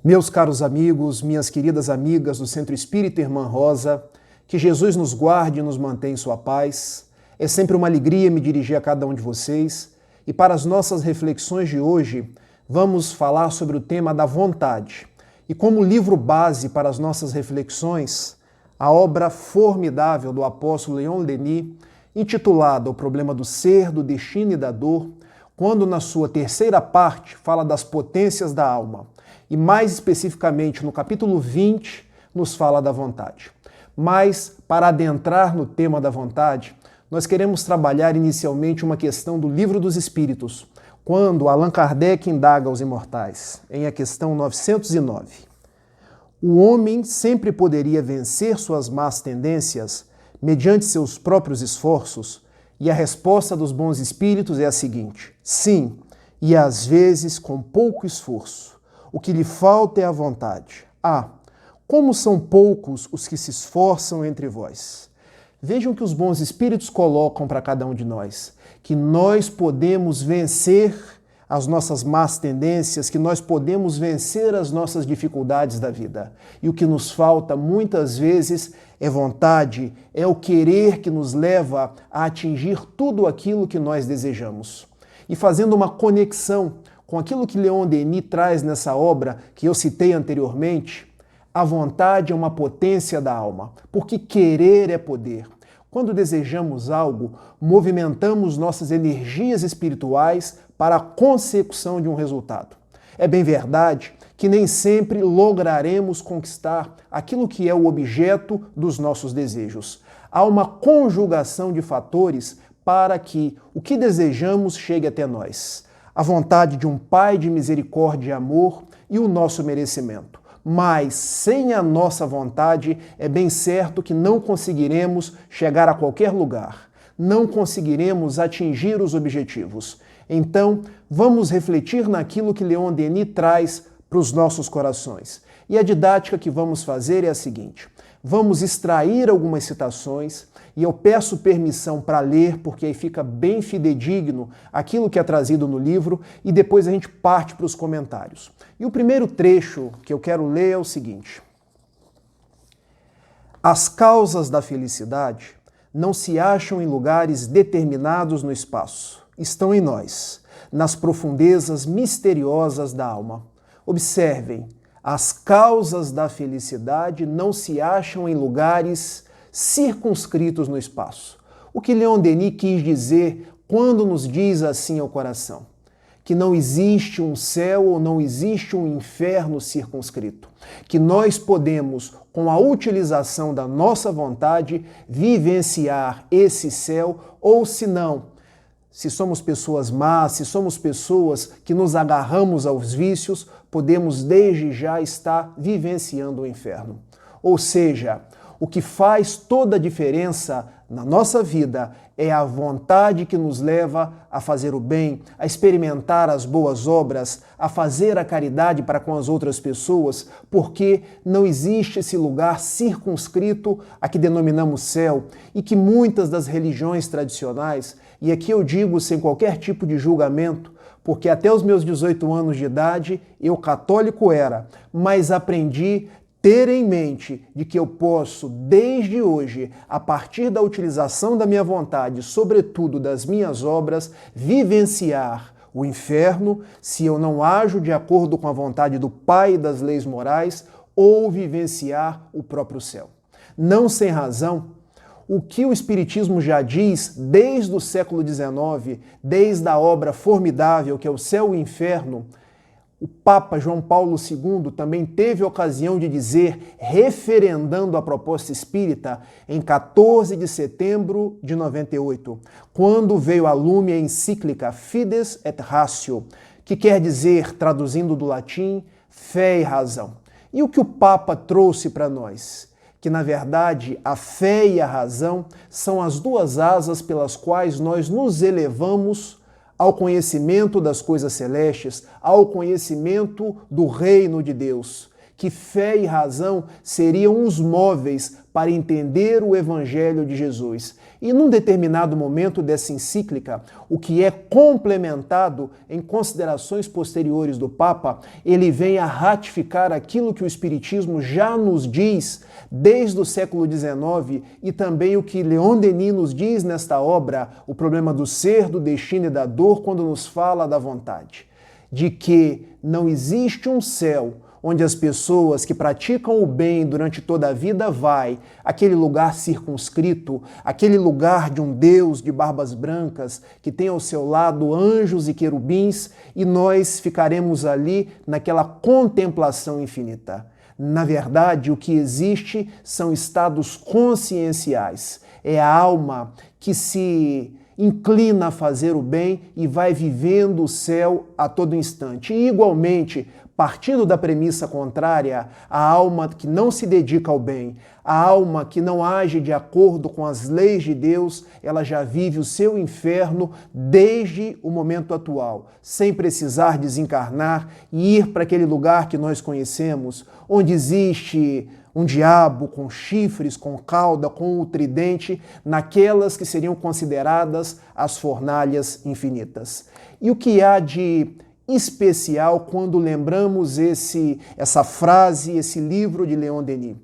Meus caros amigos, minhas queridas amigas do Centro Espírita Irmã Rosa, que Jesus nos guarde e nos mantenha em sua paz. É sempre uma alegria me dirigir a cada um de vocês. E para as nossas reflexões de hoje, vamos falar sobre o tema da vontade. E como livro base para as nossas reflexões, a obra formidável do apóstolo Leon Denis, intitulada O Problema do Ser, do Destino e da Dor, quando na sua terceira parte fala das potências da alma. E mais especificamente no capítulo 20, nos fala da vontade. Mas, para adentrar no tema da vontade, nós queremos trabalhar inicialmente uma questão do Livro dos Espíritos, quando Allan Kardec indaga aos imortais, em a questão 909. O homem sempre poderia vencer suas más tendências mediante seus próprios esforços? E a resposta dos bons espíritos é a seguinte: sim, e às vezes com pouco esforço. O que lhe falta é a vontade. Como são poucos os que se esforçam entre vós. Vejam que os bons espíritos colocam para cada um de nós, que nós podemos vencer as nossas más tendências, que nós podemos vencer as nossas dificuldades da vida. E o que nos falta muitas vezes é vontade, é o querer que nos leva a atingir tudo aquilo que nós desejamos. E fazendo uma conexão com aquilo que Leon Denis traz nessa obra que eu citei anteriormente, a vontade é uma potência da alma, porque querer é poder. Quando desejamos algo, movimentamos nossas energias espirituais para a consecução de um resultado. É bem verdade que nem sempre lograremos conquistar aquilo que é o objeto dos nossos desejos. Há uma conjugação de fatores para que o que desejamos chegue até nós. A vontade de um Pai de misericórdia e amor e o nosso merecimento. Mas sem a nossa vontade, é bem certo que não conseguiremos chegar a qualquer lugar. Não conseguiremos atingir os objetivos. Então, vamos refletir naquilo que Leon Denis traz para os nossos corações. E a didática que vamos fazer é a seguinte: vamos extrair algumas citações e eu peço permissão para ler, porque aí fica bem fidedigno aquilo que é trazido no livro, e depois a gente parte para os comentários. E o primeiro trecho que eu quero ler é o seguinte: as causas da felicidade não se acham em lugares determinados no espaço, estão em nós, nas profundezas misteriosas da alma. Observem, as causas da felicidade não se acham em lugares circunscritos no espaço. O que Leon Denis quis dizer quando nos diz assim ao coração? Que não existe um céu ou não existe um inferno circunscrito. Que nós podemos, com a utilização da nossa vontade, vivenciar esse céu, ou se não, se somos pessoas más, se somos pessoas que nos agarramos aos vícios, podemos desde já estar vivenciando o inferno. Ou seja, o que faz toda a diferença na nossa vida é a vontade que nos leva a fazer o bem, a experimentar as boas obras, a fazer a caridade para com as outras pessoas, porque não existe esse lugar circunscrito a que denominamos céu e que muitas das religiões tradicionais, e aqui eu digo sem qualquer tipo de julgamento, porque até os meus 18 anos de idade eu católico era, mas aprendi ter em mente de que eu posso, desde hoje, a partir da utilização da minha vontade, sobretudo das minhas obras, vivenciar o inferno se eu não ajo de acordo com a vontade do Pai e das leis morais, ou vivenciar o próprio céu. Não sem razão, o que o Espiritismo já diz desde o século XIX, desde a obra formidável que é o Céu e o Inferno, o Papa João Paulo II também teve ocasião de dizer, referendando a proposta espírita, em 14 de setembro de 98, quando veio a lume a encíclica Fides et Ratio, que quer dizer, traduzindo do latim, fé e razão. E o que o Papa trouxe para nós? Que, na verdade, a fé e a razão são as duas asas pelas quais nós nos elevamos ao conhecimento das coisas celestes, ao conhecimento do reino de Deus, que fé e razão seriam os móveis para entender o Evangelho de Jesus. E num determinado momento dessa encíclica, o que é complementado em considerações posteriores do Papa, ele vem a ratificar aquilo que o Espiritismo já nos diz desde o século XIX e também o que Leon Denis nos diz nesta obra, O Problema do Ser, do Destino e da Dor, quando nos fala da vontade, de que não existe um céu onde as pessoas que praticam o bem durante toda a vida vai, aquele lugar circunscrito, aquele lugar de um Deus de barbas brancas, que tem ao seu lado anjos e querubins, e nós ficaremos ali naquela contemplação infinita. Na verdade, o que existe são estados conscienciais. É a alma que se inclina a fazer o bem e vai vivendo o céu a todo instante. E, igualmente, partindo da premissa contrária, a alma que não se dedica ao bem, a alma que não age de acordo com as leis de Deus, ela já vive o seu inferno desde o momento atual, sem precisar desencarnar e ir para aquele lugar que nós conhecemos, onde existe um diabo com chifres, com cauda, com o tridente, naquelas que seriam consideradas as fornalhas infinitas. E o que há de especial quando lembramos essa frase, esse livro de Leon Denis?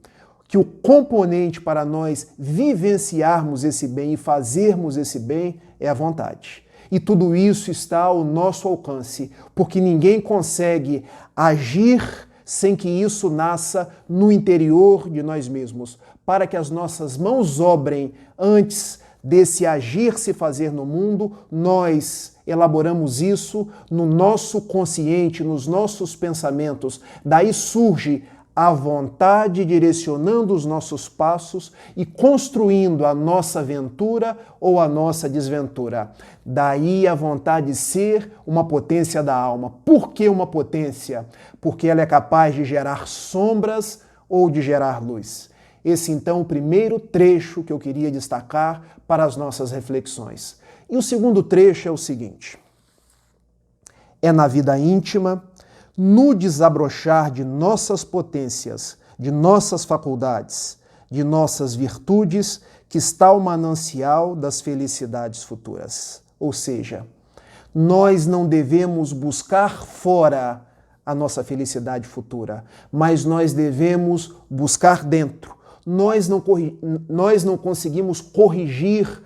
Que o componente para nós vivenciarmos esse bem e fazermos esse bem é a vontade. E tudo isso está ao nosso alcance, porque ninguém consegue agir sem que isso nasça no interior de nós mesmos, para que as nossas mãos obrem antes desse agir se fazer no mundo, nós elaboramos isso no nosso consciente, nos nossos pensamentos. Daí surge a vontade direcionando os nossos passos e construindo a nossa aventura ou a nossa desventura. Daí a vontade de ser uma potência da alma. Por que uma potência? Porque ela é capaz de gerar sombras ou de gerar luz. Esse, então, é o primeiro trecho que eu queria destacar para as nossas reflexões. E o segundo trecho é o seguinte: é na vida íntima, no desabrochar de nossas potências, de nossas faculdades, de nossas virtudes, que está o manancial das felicidades futuras. Ou seja, nós não devemos buscar fora a nossa felicidade futura, mas nós devemos buscar dentro. Nós não conseguimos corrigir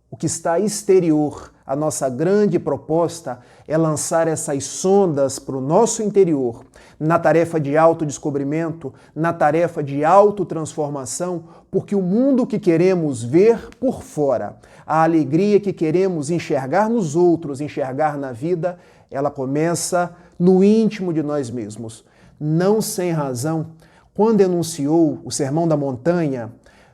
o que está exterior. A nossa grande proposta é lançar essas sondas para o nosso interior, na tarefa de autodescobrimento, na tarefa de autotransformação, porque o mundo que queremos ver por fora, a alegria que queremos enxergar nos outros, enxergar na vida, ela começa no íntimo de nós mesmos. Não sem razão, quando enunciou o Sermão da Montanha,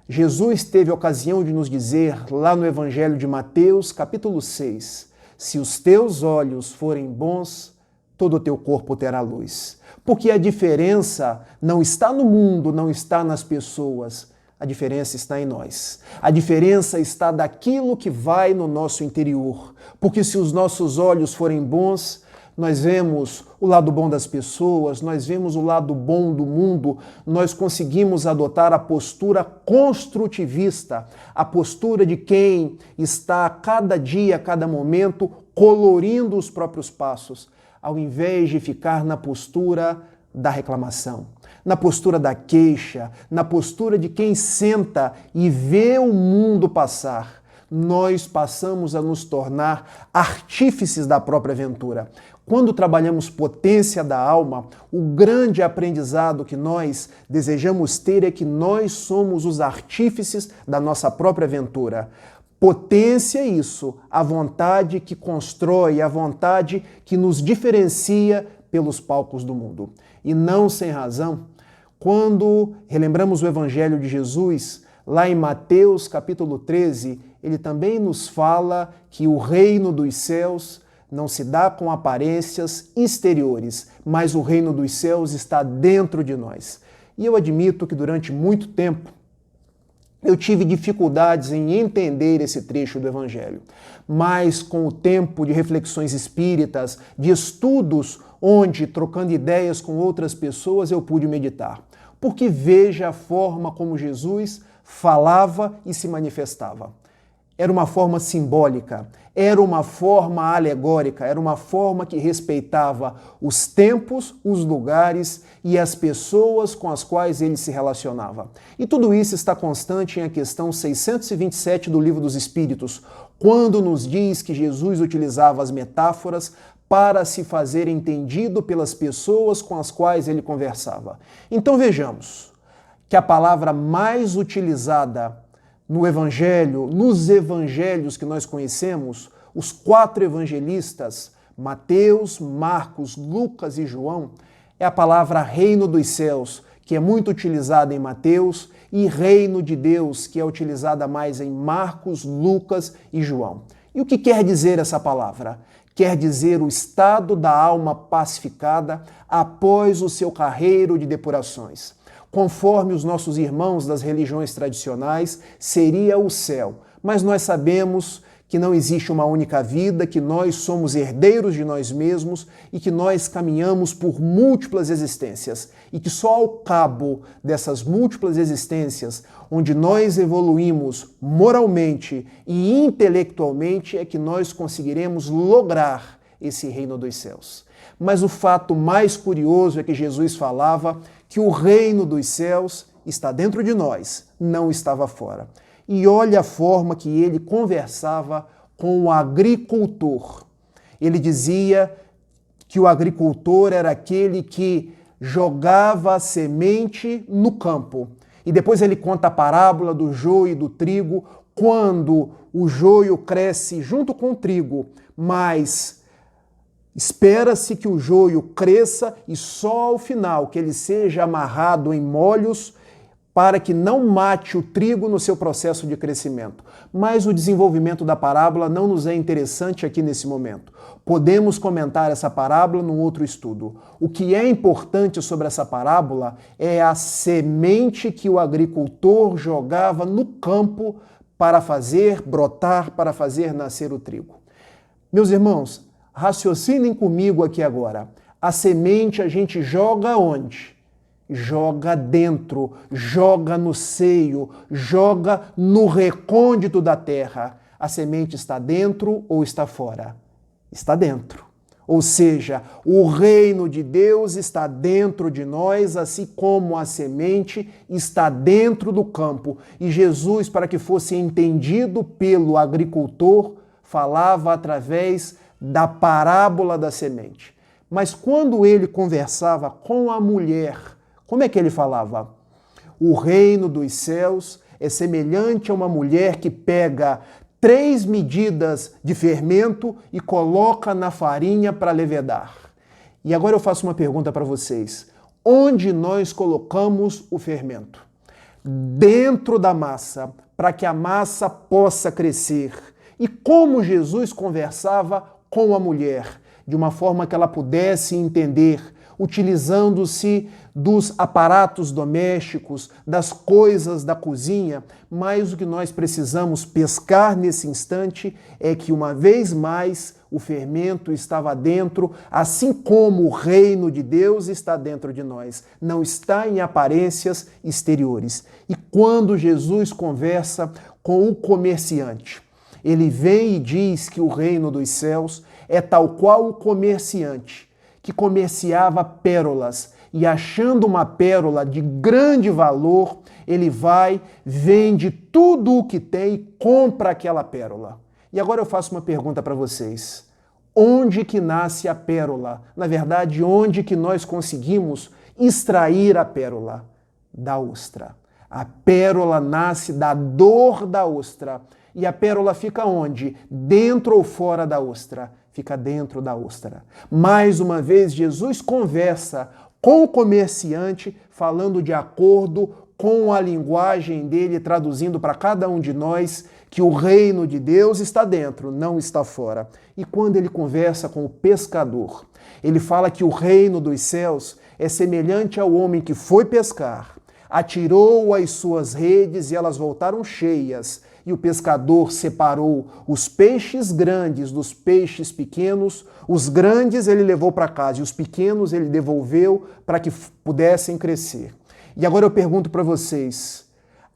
Jesus teve a ocasião de nos dizer, lá no Evangelho de Mateus, capítulo 6, se os teus olhos forem bons, todo o teu corpo terá luz. Porque a diferença não está no mundo, não está nas pessoas, a diferença está em nós. A diferença está daquilo que vai no nosso interior. Porque se os nossos olhos forem bons, nós vemos o lado bom das pessoas, nós vemos o lado bom do mundo, nós conseguimos adotar a postura construtivista, a postura de quem está a cada dia, a cada momento, colorindo os próprios passos, ao invés de ficar na postura da reclamação, na postura da queixa, na postura de quem senta e vê o mundo passar. Nós passamos a nos tornar artífices da própria aventura. Quando trabalhamos potência da alma, o grande aprendizado que nós desejamos ter é que nós somos os artífices da nossa própria aventura. Potência é isso, a vontade que constrói, a vontade que nos diferencia pelos palcos do mundo. E não sem razão, quando relembramos o Evangelho de Jesus, lá em Mateus capítulo 13, ele também nos fala que o reino dos céus não se dá com aparências exteriores, mas o reino dos céus está dentro de nós. E eu admito que durante muito tempo eu tive dificuldades em entender esse trecho do Evangelho. Mas com o tempo de reflexões espíritas, de estudos, onde, trocando ideias com outras pessoas, eu pude meditar. Porque veja a forma como Jesus falava e se manifestava. Era uma forma simbólica, era uma forma alegórica, era uma forma que respeitava os tempos, os lugares e as pessoas com as quais ele se relacionava. E tudo isso está constante em a questão 627 do Livro dos Espíritos, quando nos diz que Jesus utilizava as metáforas para se fazer entendido pelas pessoas com as quais ele conversava. Então vejamos que a palavra mais utilizada no Evangelho, nos evangelhos que nós conhecemos, os 4 evangelistas, Mateus, Marcos, Lucas e João, é a palavra reino dos céus, que é muito utilizada em Mateus, e reino de Deus, que é utilizada mais em Marcos, Lucas e João. E o que quer dizer essa palavra? Quer dizer o estado da alma pacificada após o seu carreiro de depurações. Conforme os nossos irmãos das religiões tradicionais, seria o céu. Mas nós sabemos que não existe uma única vida, que nós somos herdeiros de nós mesmos e que nós caminhamos por múltiplas existências. E que só ao cabo dessas múltiplas existências, onde nós evoluímos moralmente e intelectualmente, é que nós conseguiremos lograr esse reino dos céus. Mas o fato mais curioso é que Jesus falava que o reino dos céus está dentro de nós, não estava fora. E olha a forma que ele conversava com o agricultor. Ele dizia que o agricultor era aquele que jogava a semente no campo. E depois ele conta a parábola do joio e do trigo, quando o joio cresce junto com o trigo, mas espera-se que o joio cresça e só ao final que ele seja amarrado em molhos para que não mate o trigo no seu processo de crescimento. Mas o desenvolvimento da parábola não nos é interessante aqui nesse momento. Podemos comentar essa parábola num outro estudo. O que é importante sobre essa parábola é a semente que o agricultor jogava no campo para fazer brotar, para fazer nascer o trigo. Meus irmãos, raciocinem comigo aqui agora. A semente a gente joga onde? Joga dentro, joga no seio, joga no recôndito da terra. A semente está dentro ou está fora? Está dentro. Ou seja, o reino de Deus está dentro de nós, assim como a semente está dentro do campo. E Jesus, para que fosse entendido pelo agricultor, falava através da parábola da semente. Mas quando ele conversava com a mulher, como é que ele falava? O reino dos céus é semelhante a uma mulher que pega 3 medidas de fermento e coloca na farinha para levedar. E agora eu faço uma pergunta para vocês. Onde nós colocamos o fermento? Dentro da massa, para que a massa possa crescer. E como Jesus conversava com a mulher, de uma forma que ela pudesse entender, utilizando-se dos aparatos domésticos, das coisas da cozinha, mas o que nós precisamos pescar nesse instante é que, uma vez mais, o fermento estava dentro, assim como o reino de Deus está dentro de nós, não está em aparências exteriores. E quando Jesus conversa com o comerciante, ele vem e diz que o reino dos céus é tal qual o comerciante que comerciava pérolas e, achando uma pérola de grande valor, ele vai, vende tudo o que tem e compra aquela pérola. E agora eu faço uma pergunta para vocês. Onde que nasce a pérola? Na verdade, onde que nós conseguimos extrair a pérola? Da ostra. A pérola nasce da dor da ostra. E a pérola fica onde? Dentro ou fora da ostra? Fica dentro da ostra. Mais uma vez, Jesus conversa com o comerciante, falando de acordo com a linguagem dele, traduzindo para cada um de nós que o reino de Deus está dentro, não está fora. E quando ele conversa com o pescador, ele fala que o reino dos céus é semelhante ao homem que foi pescar. atirou as suas redes e elas voltaram cheias. E o pescador separou os peixes grandes dos peixes pequenos. Os grandes ele levou para casa e os pequenos ele devolveu para que pudessem crescer. E agora eu pergunto para vocês,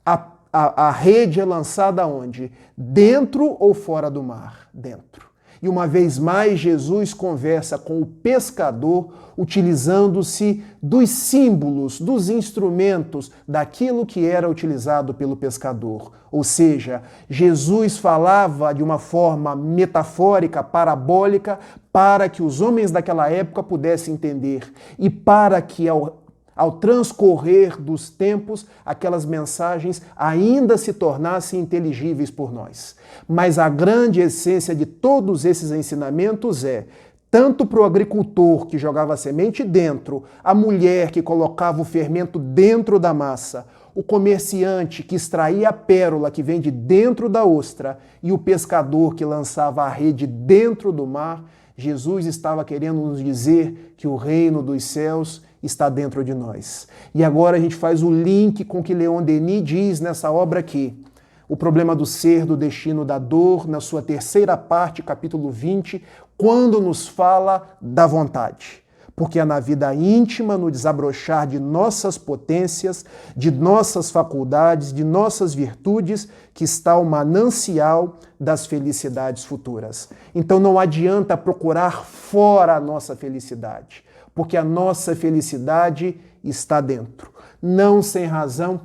a rede é lançada onde? Dentro ou fora do mar? Dentro. E uma vez mais, Jesus conversa com o pescador, utilizando-se dos símbolos, dos instrumentos, daquilo que era utilizado pelo pescador. Ou seja, Jesus falava de uma forma metafórica, parabólica, para que os homens daquela época pudessem entender e para que ao transcorrer dos tempos, aquelas mensagens ainda se tornassem inteligíveis por nós. Mas a grande essência de todos esses ensinamentos é, tanto para o agricultor que jogava a semente dentro, a mulher que colocava o fermento dentro da massa, o comerciante que extraía a pérola que vem de dentro da ostra e o pescador que lançava a rede dentro do mar, Jesus estava querendo nos dizer que o reino dos céus está dentro de nós. E agora a gente faz o link com o que Leon Denis diz nessa obra aqui. O problema do ser, do destino, da dor, na sua terceira parte, capítulo 20, quando nos fala da vontade. Porque é na vida íntima, no desabrochar de nossas potências, de nossas faculdades, de nossas virtudes, que está o manancial das felicidades futuras. Então não adianta procurar fora a nossa felicidade, porque a nossa felicidade está dentro. Não sem razão,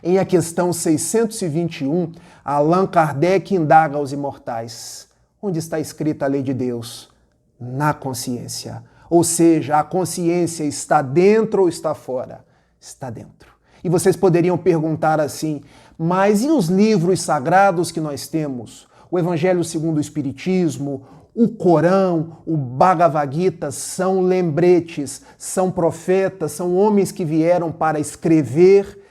em A Questão 621, Allan Kardec indaga aos imortais: onde está escrita a lei de Deus? Na consciência. Ou seja, a consciência está dentro ou está fora? Está dentro. E vocês poderiam perguntar assim, mas e os livros sagrados que nós temos? O Evangelho segundo o Espiritismo, o Corão, o Bhagavad Gita são lembretes, são profetas, são homens que vieram para escrever,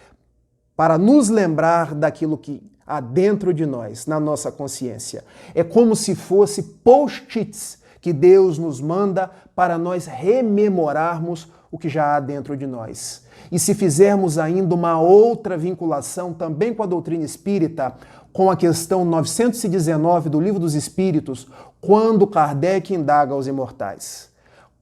para nos lembrar daquilo que há dentro de nós, na nossa consciência. É como se fosse post-its que Deus nos manda para nós rememorarmos o que já há dentro de nós. E se fizermos ainda uma outra vinculação também com a doutrina espírita, com a questão 919 do Livro dos Espíritos, quando Kardec indaga aos imortais: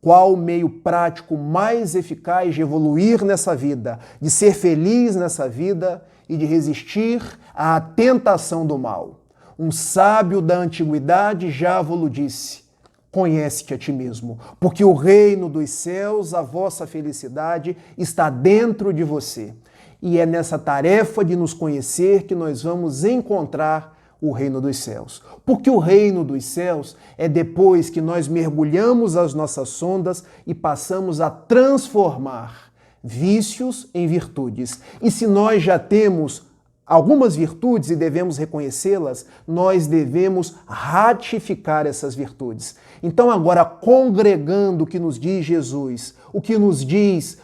qual o meio prático mais eficaz de evoluir nessa vida, de ser feliz nessa vida e de resistir à tentação do mal? Um sábio da antiguidade já vos disse: conhece-te a ti mesmo, porque o reino dos céus, a vossa felicidade, está dentro de você. E é nessa tarefa de nos conhecer que nós vamos encontrar o reino dos céus. Porque o reino dos céus é depois que nós mergulhamos as nossas sondas e passamos a transformar vícios em virtudes. E se nós já temos algumas virtudes e devemos reconhecê-las, nós devemos ratificar essas virtudes. Então agora, congregando o que nos diz Jesus, o que nos diz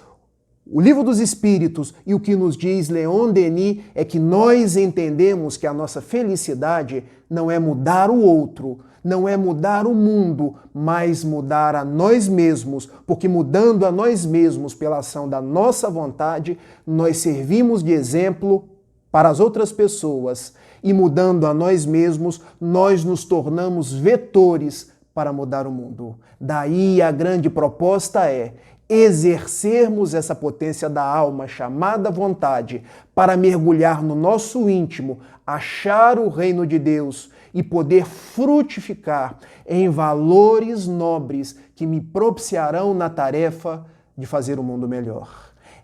o Livro dos Espíritos e o que nos diz Leon Denis, é que nós entendemos que a nossa felicidade não é mudar o outro, não é mudar o mundo, mas mudar a nós mesmos, porque mudando a nós mesmos pela ação da nossa vontade, nós servimos de exemplo para as outras pessoas, e mudando a nós mesmos, nós nos tornamos vetores para mudar o mundo. Daí a grande proposta é exercermos essa potência da alma chamada vontade para mergulhar no nosso íntimo, achar o reino de Deus e poder frutificar em valores nobres que me propiciarão na tarefa de fazer o mundo melhor.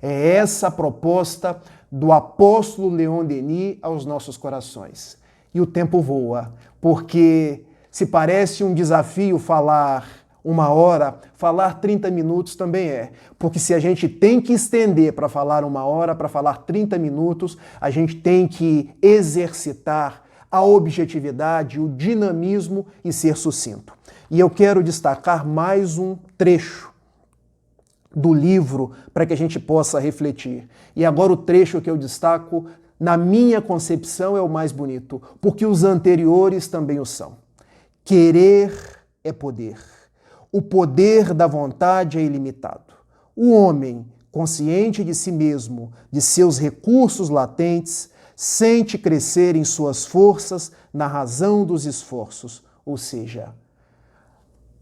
É essa a proposta do apóstolo Leon Denis aos nossos corações. E o tempo voa, porque se parece um desafio falar 1 hora, falar 30 minutos também é. Porque se a gente tem que estender para falar 1 hora, para falar 30 minutos, a gente tem que exercitar a objetividade, o dinamismo e ser sucinto. E eu quero destacar mais um trecho do livro para que a gente possa refletir. E agora o trecho que eu destaco, na minha concepção, é o mais bonito, porque os anteriores também o são. Querer é poder. O poder da vontade é ilimitado. O homem, consciente de si mesmo, de seus recursos latentes, sente crescer em suas forças na razão dos esforços. Ou seja,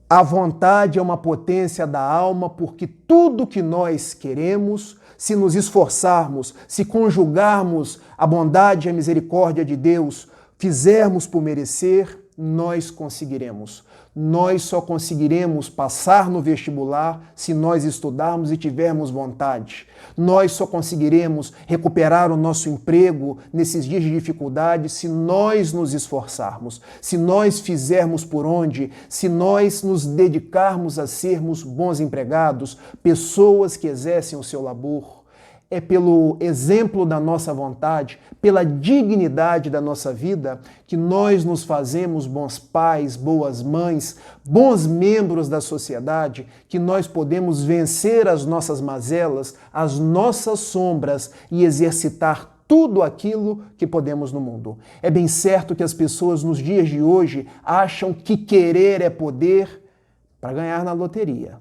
a vontade é uma potência da alma, porque tudo que nós queremos, se nos esforçarmos, se conjugarmos a bondade e a misericórdia de Deus, fizermos por merecer, nós conseguiremos. Nós só conseguiremos passar no vestibular se nós estudarmos e tivermos vontade. Nós só conseguiremos recuperar o nosso emprego nesses dias de dificuldade se nós nos esforçarmos, se nós fizermos por onde, se nós nos dedicarmos a sermos bons empregados, pessoas que exercem o seu labor. É pelo exemplo da nossa vontade, pela dignidade da nossa vida, que nós nos fazemos bons pais, boas mães, bons membros da sociedade, que nós podemos vencer as nossas mazelas, as nossas sombras e exercitar tudo aquilo que podemos no mundo. É bem certo que as pessoas nos dias de hoje acham que querer é poder para ganhar na loteria,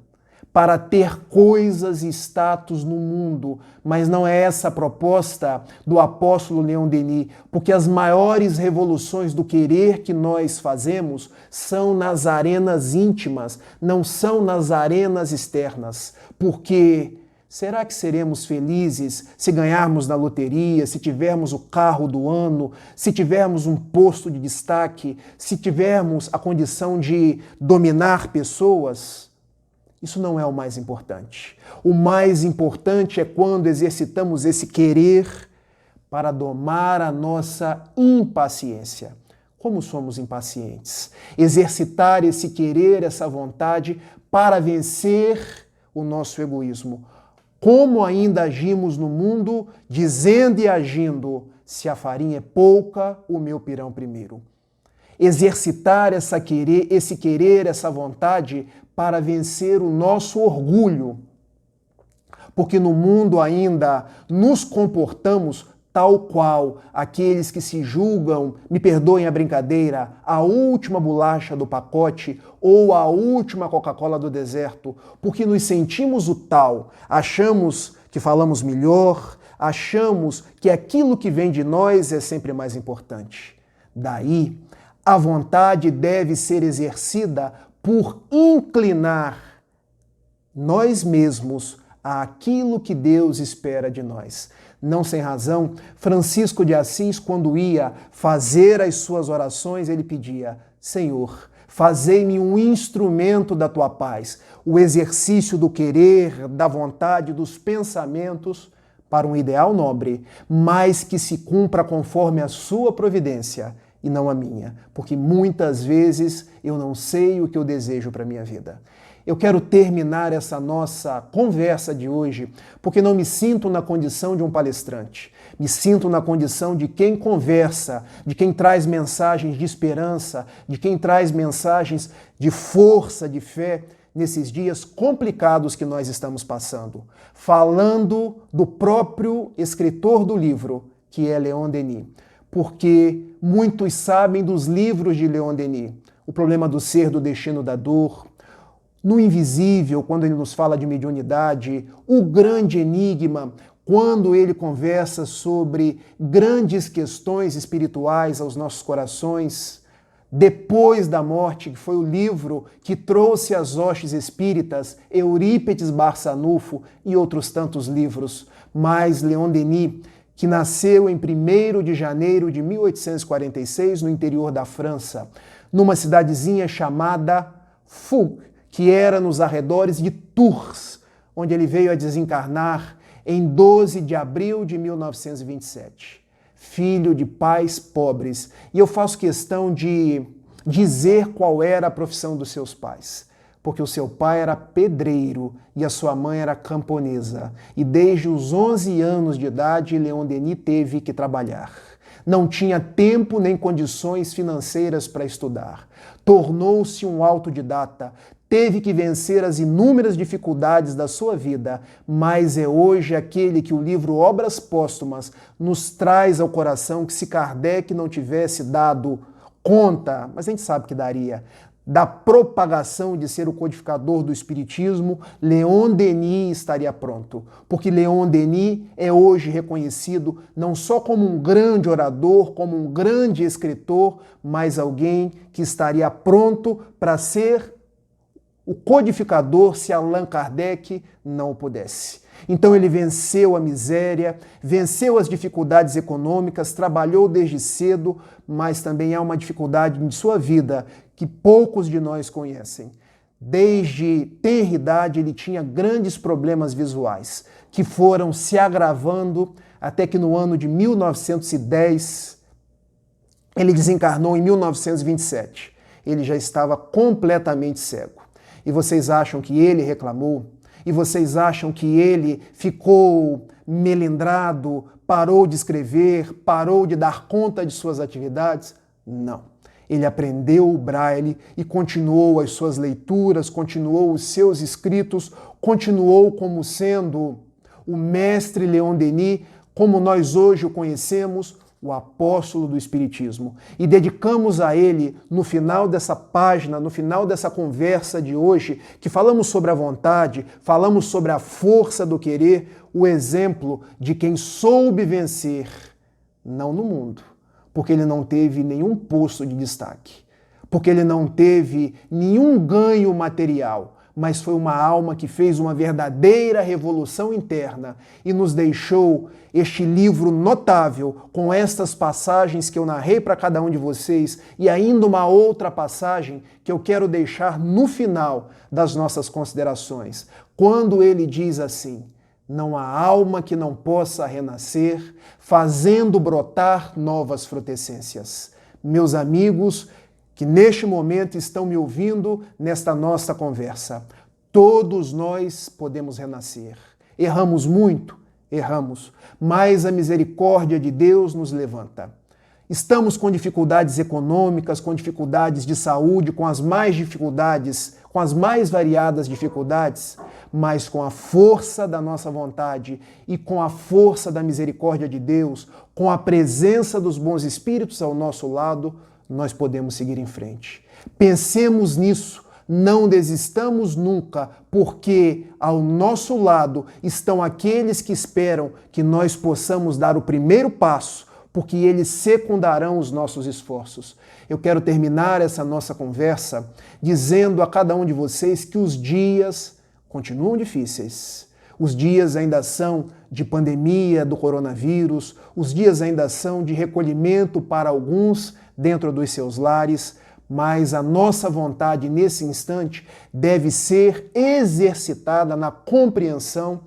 para ter coisas e status no mundo, mas não é essa a proposta do apóstolo Leon Denis, porque as maiores revoluções do querer que nós fazemos são nas arenas íntimas, não são nas arenas externas, porque será que seremos felizes se ganharmos na loteria, se tivermos o carro do ano, se tivermos um posto de destaque, se tivermos a condição de dominar pessoas? Isso não é o mais importante. O mais importante é quando exercitamos esse querer para domar a nossa impaciência. Como somos impacientes? Exercitar esse querer, essa vontade para vencer o nosso egoísmo. Como ainda agimos no mundo, dizendo e agindo, se a farinha é pouca, o meu pirão primeiro. Exercitar esse querer, essa vontade para vencer o nosso orgulho. Porque no mundo ainda nos comportamos tal qual aqueles que se julgam, me perdoem a brincadeira, a última bolacha do pacote ou a última Coca-Cola do deserto, porque nos sentimos o tal, achamos que falamos melhor, achamos que aquilo que vem de nós é sempre mais importante. Daí, a vontade deve ser exercida por inclinar nós mesmos àquilo que Deus espera de nós. Não sem razão, Francisco de Assis, quando ia fazer as suas orações, ele pedia: Senhor, fazei-me um instrumento da tua paz, o exercício do querer, da vontade, dos pensamentos para um ideal nobre, mas que se cumpra conforme a sua providência e não a minha, porque muitas vezes eu não sei o que eu desejo para a minha vida. Eu quero terminar essa nossa conversa de hoje porque não me sinto na condição de um palestrante. Me sinto na condição de quem conversa, de quem traz mensagens de esperança, de quem traz mensagens de força, de fé nesses dias complicados que nós estamos passando. Falando do próprio escritor do livro, que é Leon Denis. Porque muitos sabem dos livros de Leon Denis. O problema do ser, do destino, da dor. No Invisível, quando ele nos fala de mediunidade, o grande enigma, quando ele conversa sobre grandes questões espirituais aos nossos corações, Depois da Morte, que foi o livro que trouxe às hostes espíritas Eurípides Barçanufo e outros tantos livros, mas Leon Denis, que nasceu em 1º de janeiro de 1846 no interior da França, numa cidadezinha chamada Foug, que era nos arredores de Tours, onde ele veio a desencarnar em 12 de abril de 1927. Filho de pais pobres. E eu faço questão de dizer qual era a profissão dos seus pais, porque o seu pai era pedreiro e a sua mãe era camponesa. E desde os 11 anos de idade, Leon Denis teve que trabalhar. Não tinha tempo nem condições financeiras para estudar. Tornou-se um autodidata. Teve que vencer as inúmeras dificuldades da sua vida, mas é hoje aquele que o livro Obras Póstumas nos traz ao coração que se Kardec não tivesse dado conta, mas a gente sabe que daria, da propagação de ser o codificador do Espiritismo, Leon Denis estaria pronto. Porque Leon Denis é hoje reconhecido não só como um grande orador, como um grande escritor, mas alguém que estaria pronto para ser o codificador se Allan Kardec não o pudesse. Então ele venceu a miséria, venceu as dificuldades econômicas, trabalhou desde cedo, mas também há uma dificuldade em sua vida que poucos de nós conhecem. Desde tenra idade ele tinha grandes problemas visuais, que foram se agravando até que no ano de 1910, ele desencarnou em 1927. Ele já estava completamente cego. E vocês acham que ele reclamou? E vocês acham que ele ficou melindrado, parou de escrever, parou de dar conta de suas atividades? Não. Ele aprendeu o Braille e continuou as suas leituras, continuou os seus escritos, continuou como sendo o mestre Leon Denis, como nós hoje o conhecemos, o apóstolo do Espiritismo. E dedicamos a ele, no final dessa página, no final dessa conversa de hoje, que falamos sobre a vontade, falamos sobre a força do querer, o exemplo de quem soube vencer, não no mundo, porque ele não teve nenhum posto de destaque, porque ele não teve nenhum ganho material, mas foi uma alma que fez uma verdadeira revolução interna e nos deixou este livro notável com estas passagens que eu narrei para cada um de vocês e ainda uma outra passagem que eu quero deixar no final das nossas considerações, quando ele diz assim: não há alma que não possa renascer, fazendo brotar novas frutescências. Meus amigos, que neste momento estão me ouvindo nesta nossa conversa. Todos nós podemos renascer. Erramos muito? Erramos. Mas a misericórdia de Deus nos levanta. Estamos com dificuldades econômicas, com dificuldades de saúde, com as mais variadas dificuldades, mas com a força da nossa vontade e com a força da misericórdia de Deus, com a presença dos bons espíritos ao nosso lado, nós podemos seguir em frente. Pensemos nisso, não desistamos nunca, porque ao nosso lado estão aqueles que esperam que nós possamos dar o primeiro passo, porque eles secundarão os nossos esforços. Eu quero terminar essa nossa conversa dizendo a cada um de vocês que os dias continuam difíceis. Os dias ainda são de pandemia do coronavírus, os dias ainda são de recolhimento para alguns dentro dos seus lares, mas a nossa vontade nesse instante deve ser exercitada na compreensão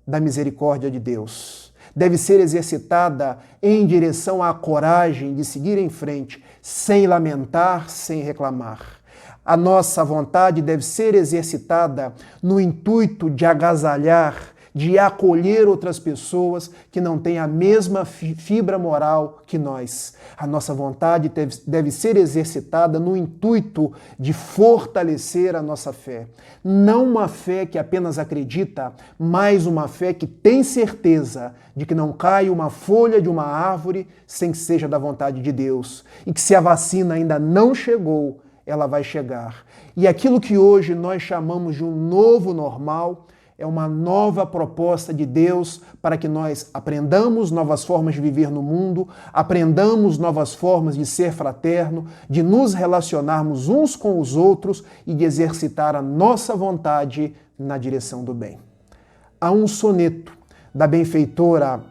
da misericórdia de Deus. Deve ser exercitada em direção à coragem de seguir em frente, sem lamentar, sem reclamar. A nossa vontade deve ser exercitada no intuito de agasalhar, de acolher outras pessoas que não têm a mesma fibra moral que nós. A nossa vontade deve ser exercitada no intuito de fortalecer a nossa fé. Não uma fé que apenas acredita, mas uma fé que tem certeza de que não cai uma folha de uma árvore sem que seja da vontade de Deus. E que se a vacina ainda não chegou, ela vai chegar. E aquilo que hoje nós chamamos de um novo normal é uma nova proposta de Deus para que nós aprendamos novas formas de viver no mundo, aprendamos novas formas de ser fraterno, de nos relacionarmos uns com os outros e de exercitar a nossa vontade na direção do bem. Há um soneto da benfeitora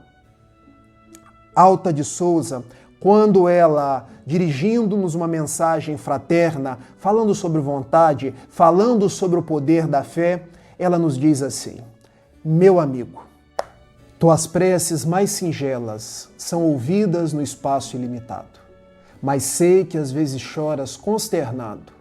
Alta de Souza, quando ela, dirigindo-nos uma mensagem fraterna, falando sobre vontade, falando sobre o poder da fé, ela nos diz assim: meu amigo, tuas preces mais singelas são ouvidas no espaço ilimitado, mas sei que às vezes choras consternado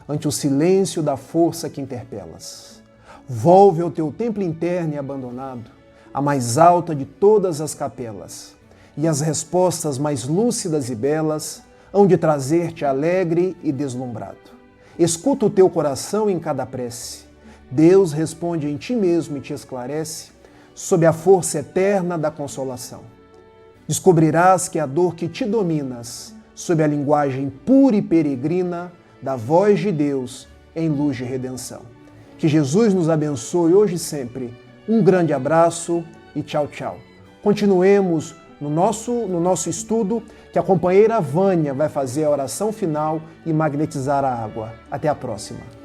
ante o silêncio da força que interpelas. Volve ao teu templo interno e abandonado, a mais alta de todas as capelas, e as respostas mais lúcidas e belas hão de trazer-te alegre e deslumbrado. Escuta o teu coração em cada prece. Deus responde em ti mesmo e te esclarece sob a força eterna da consolação. Descobrirás que a dor que te dominas, sob a linguagem pura e peregrina da voz de Deus em luz de redenção. Que Jesus nos abençoe hoje e sempre. Um grande abraço e tchau, tchau. Continuemos no nosso estudo, que a companheira Vânia vai fazer a oração final e magnetizar a água. Até a próxima.